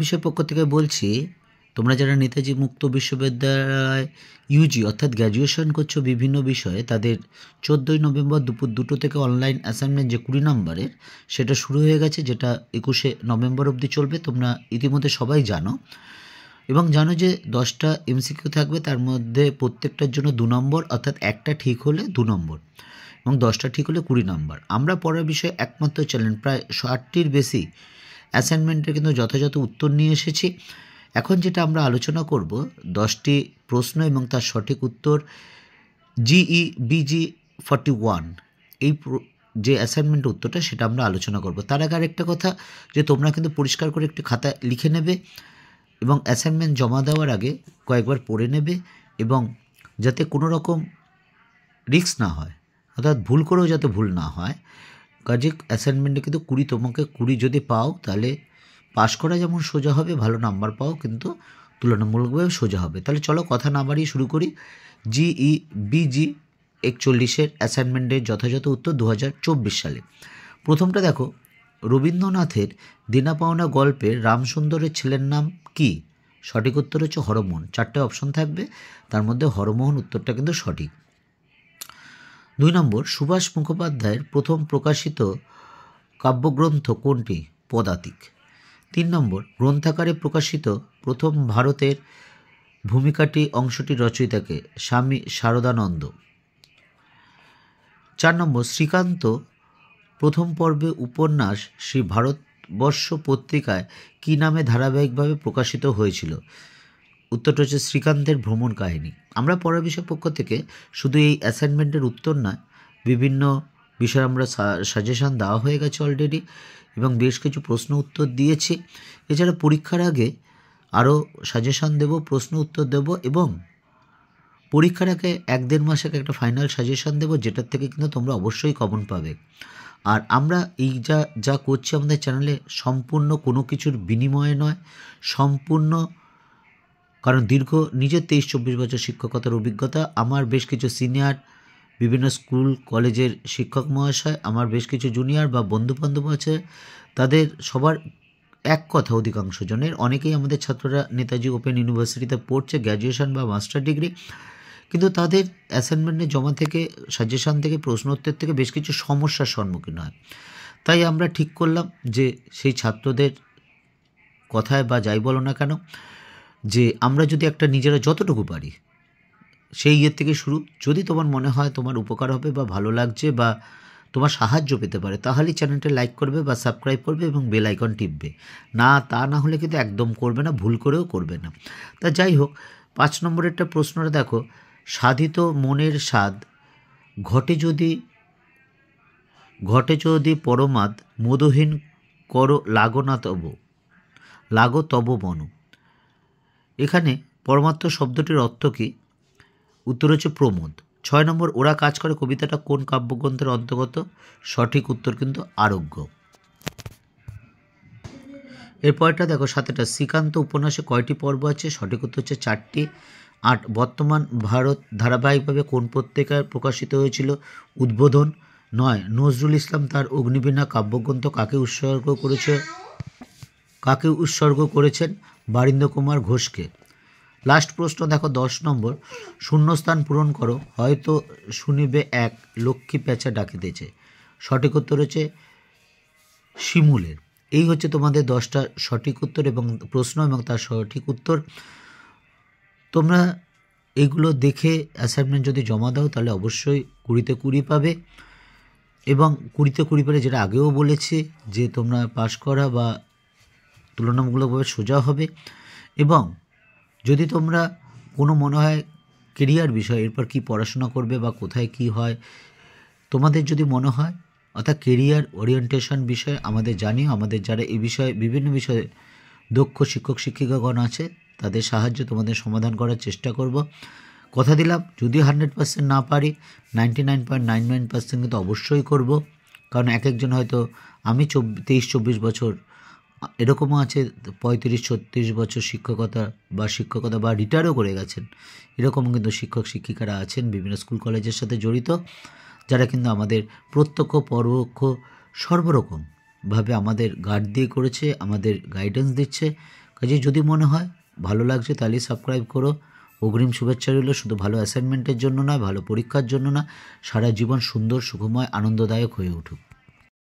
বিষয় পক্ষ থেকে বলছি, তোমরা যারা নেতাজি মুক্ত বিশ্ববিদ্যালয় ইউজি অর্থাৎ গ্র্যাজুয়েশন করছো বিভিন্ন বিষয়ে, তাদের 14ই নভেম্বর দুপুর 2টো থেকে অনলাইন অ্যাসাইনমেন্ট যে 20 নম্বরের সেটা শুরু হয়ে গেছে, যেটা 21শে নভেম্বর অবধি চলবে। তোমরা ইতিমধ্যে সবাই জানো এবং জানো যে 10টা এমসিকিউ থাকবে, তার মধ্যে প্রত্যেকটার জন্য 2 নম্বর, অর্থাৎ একটা ঠিক হলে 2 নম্বর এবং 10টা ঠিক হলে 20 নম্বর। আমরা পড়ার বিষয়ে একমাত্র চ্যানেল, প্রায় 60টির বেশি অ্যাসাইনমেন্টের কিন্তু যথাযথ উত্তর নিয়ে এসেছি। এখন যেটা আমরা আলোচনা করব 10টি প্রশ্ন এবং তার সঠিক উত্তর জিই বিজি 41 এই যে অ্যাসাইনমেন্টের উত্তরটা সেটা আমরা আলোচনা করব। তার আগে আরেকটা কথা, যে তোমরা কিন্তু পরিষ্কার করে একটি খাতা লিখে নেবে এবং অ্যাসাইনমেন্ট জমা দেওয়ার আগে কয়েকবার পড়ে নেবে, এবং যাতে কোনো রকম রিস্ক না হয়, অর্থাৎ ভুল করেও যাতে ভুল না হয়। কাজে অ্যাসাইনমেন্টে কিন্তু 20, তোমাকে 20 যদি পাও তাহলে পাস করা যেমন সোজা হবে, ভালো নাম্বার পাও কিন্তু তুলনামূলকভাবে সোজা হবে। তাহলে চলো কথা না বাড়িয়ে শুরু করি। জিই বিজি 41-এর অ্যাসাইনমেন্টের যথাযথ উত্তর 2024 সালে। প্রথমটা দেখো, রবীন্দ্রনাথের দেনা পাওনা গল্পের রামসুন্দরের ছেলের নাম কি? সঠিক উত্তর হচ্ছে হরমোহন। 4টে অপশন থাকবে, তার মধ্যে হরমোহন উত্তরটা কিন্তু সঠিক। 2 নম্বর, সুভাষ মুখোপাধ্যায়ের প্রথম প্রকাশিত কাব্যগ্রন্থ কোনটি? পদাতিক। 3 নম্বর, গ্রন্থাকারে প্রকাশিত প্রথম ভারতের ভূমিকাটি অংশটির রচয়িতাকে? স্বামী শারদানন্দ। 4 নম্বর, শ্রীকান্ত প্রথম পর্বে উপন্যাস শ্রী ভারতবর্ষ পত্রিকায় কী নামে ধারাবাহিকভাবে প্রকাশিত হয়েছিল? উত্তরটা হচ্ছে শ্রীকান্তের ভ্রমণ কাহিনী। আমরা পরের বিষয় পক্ষ থেকে শুধু এই অ্যাসাইনমেন্টের উত্তর নয়, বিভিন্ন বিষয়ে আমরা সাজেশান দেওয়া হয়ে গেছে অলরেডি এবং বেশ কিছু প্রশ্ন উত্তর দিয়েছি। এছাড়া পরীক্ষার আগে আরও সাজেশান দেব, প্রশ্ন উত্তর দেব এবং পরীক্ষার আগে 1-1.5 মাস আগে একটা ফাইনাল সাজেশান দেব, যেটার থেকে কিন্তু তোমরা অবশ্যই কমন পাবে। আর আমরা এই যা করছি আমাদের চ্যানেলে সম্পূর্ণ কোনো কিছুর বিনিময়ে নয়, সম্পূর্ণ কারণ দীর্ঘ নিজের 23-24 বছর শিক্ষকতার অভিজ্ঞতা, আমার বেশ কিছু সিনিয়র বিভিন্ন স্কুল কলেজের শিক্ষক মহাশয়, আমার বেশ কিছু জুনিয়র বা বন্ধুবান্ধব আছে, তাদের সবার এক কথা, অধিকাংশ জনের, অনেকেই আমাদের ছাত্ররা নেতাজি ওপেন ইউনিভার্সিটিতে পড়ছে গ্র্যাজুয়েশন বা মাস্টার ডিগ্রি, কিন্তু তাদের অ্যাসাইনমেন্টের জমা থেকে, সাজেশান থেকে, প্রশ্নোত্তর থেকে বেশ কিছু সমস্যার সম্মুখীন হয়। তাই আমরা ঠিক করলাম যে সেই ছাত্রদের কথায় বা যাই বলো না কেন, যে আমরা যদি একটা নিজেরা যতটুকু পারি সেই ইয়ের থেকে শুরু, যদি তোমার মনে হয় তোমার উপকার হবে বা ভালো লাগছে বা তোমার সাহায্য পেতে পারে, তাহলেই চ্যানেলটা লাইক করবে বা সাবস্ক্রাইব করবে এবং বেল আইকন টিপবে। তা না হলে কিন্তু একদম করবে না, ভুল করেও করবে না। তা যাই হোক, 5 নম্বরেরটা প্রশ্নটা দেখো, সাধিত মনের স্বাদ ঘটে যদি পরমাদ মদহীন করো লাগো তব বন। এখানে পরমাত্ম শব্দটির অর্থ কী? উত্তর হচ্ছে প্রমোদ। 6 নম্বর, ওরা কাজ করে কবিতাটা কোন কাব্যগ্রন্থের অন্তর্গত? সঠিক উত্তর কিন্তু আরোগ্য। এরপরটা দেখো, 7টা, শ্রীকান্ত উপন্যাসে কয়টি পর্ব আছে? সঠিক উত্তর হচ্ছে 4টি। 8, বর্তমান ভারত ধারাবাহিকভাবে কোন পত্রিকায় প্রকাশিত হয়েছিল? উদ্বোধন। 9, নজরুল ইসলাম তার অগ্নিবীণা কাব্যগ্রন্থ কাকে উৎসর্গ করেছেন? বারীন্দ্র কুমার ঘোষকে। লাস্ট প্রশ্ন দেখো, 10 নম্বর, শূন্যস্থান পূরণ করো, হয়তো শুনিবে এক লক্ষ্মী পেঁচা ডাকিতেছে। সঠিক উত্তর হচ্ছে শিমুলের। এই হচ্ছে তোমাদের 10টা সঠিক উত্তর এবং প্রশ্ন এবং তার সঠিক উত্তর। তোমরা এগুলো দেখে অ্যাসাইনমেন্ট যদি জমা দাও তাহলে অবশ্যই 20তে 20 পাবে এবং 20তে 20 পেলে, যেটা আগেও বলেছি, যে তোমরা পাস করা বা তুলনামূলকভাবে সোজা হবে। এবং যদি তোমরা কোনো মনে হয় কেরিয়ার বিষয়, এরপর কি পড়াশোনা করবে বা কোথায় কি হয়, তোমাদের যদি মনে হয়, অর্থাৎ কেরিয়ার ওরিয়েন্টেশন বিষয়ে আমাদের জানিও। আমাদের যারা এই বিষয়ে বিভিন্ন বিষয়ে দক্ষ শিক্ষক শিক্ষিকাগণ আছে, তাদের সাহায্যে তোমাদের সমাধান করার চেষ্টা করব। কথা দিলাম, যদি 100% না পারি, 99.99% কিন্তু অবশ্যই করব। কারণ এক একজন হয়তো, আমি 23-24 বছর, এরকমও আছে 35-36 বছর শিক্ষকতা বা রিটায়ারও করে গেছেন, এরকম কিন্তু শিক্ষক শিক্ষিকারা আছেন বিভিন্ন স্কুল কলেজের সাথে জড়িত, যারা কিন্তু আমাদের প্রত্যক্ষ পরোক্ষ সর্বরকমভাবে আমাদের গার্ড দিয়ে করেছে, আমাদের গাইডেন্স দিচ্ছে, কাজেই যদি মনে হয় ভালো লাগছে তাহলে সাবস্ক্রাইব করো। অগ্রিম শুভেচ্ছা রইল শুধু ভালো অ্যাসাইনমেন্টের জন্য নয়, ভালো পরীক্ষার জন্য না, সারা জীবন সুন্দর, সুখময়, আনন্দদায়ক হয়ে উঠুক।